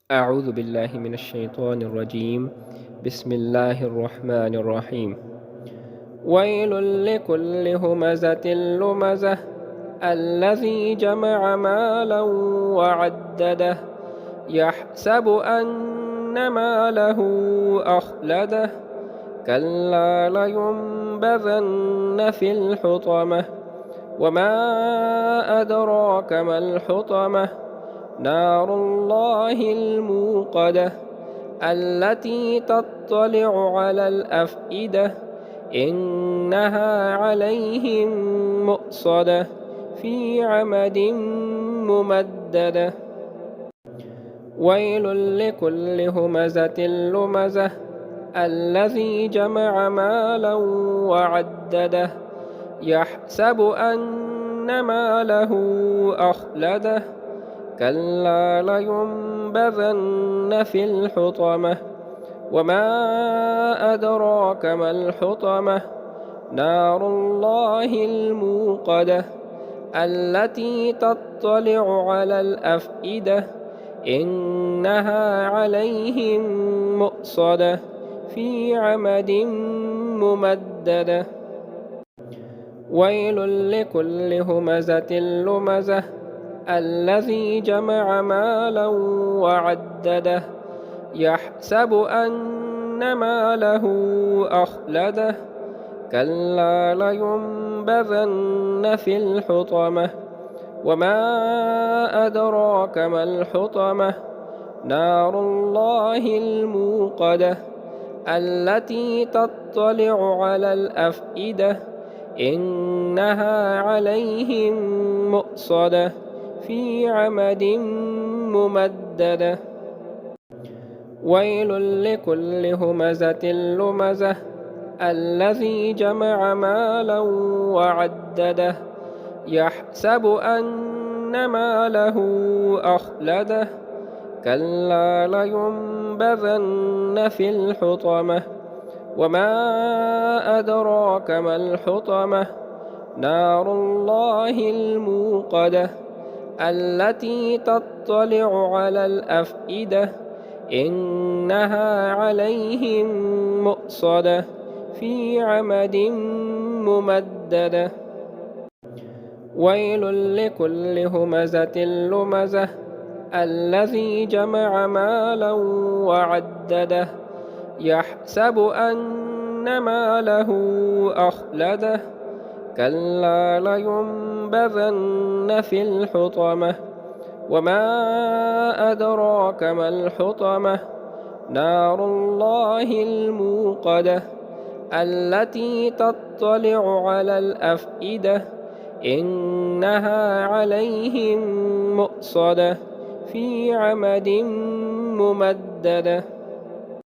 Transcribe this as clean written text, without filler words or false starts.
أعوذ بالله من الشيطان الرجيم. بسم الله الرحمن الرحيم. ويل لكل همزة لمزة الذي جمع مالا وعدده يحسب أن ماله أخلده كلا لينبذن في الحطمة وما أدراك ما الحطمة نار الله الموقدة التي تطلع على الأفئدة إنها عليهم مؤصدة في عمد ممددة. ويل لكل همزة لمزة الذي جمع مالا وعدده يحسب أن ماله أخلده كلا لينبذن في الحطمة وما أدراك ما الحطمة نار الله الموقدة التي تطلع على الأفئدة إنها عليهم مؤصدة في عمد ممددة. ويل لكل همزة لمزة الذي جمع مالا وعدده يحسب أن ماله أخلده كلا لينبذن في الحطمة وما أدراك ما الحطمة نار الله الموقدة التي تطلع على الأفئدة إنها عليهم مؤصدة في عمد ممددة. ويل لكل همزة لمزة الذي جمع مالا وعدده يحسب أن ماله أخلده كلا لينبذن في الحطمة وما أدراك ما الحطمة نار الله الموقدة التي تطلع على الأفئدة إنها عليهم مؤصدة في عمد ممددة. ويل لكل همزة لمزة الذي جمع مالا وعدده يحسب أن ماله أخلده كلا لينبذن في الحطمة وما أدراك ما الحطمة نار الله الموقدة التي تطلع على الأفئدة إنها عليهم مؤصدة في عمد ممددة.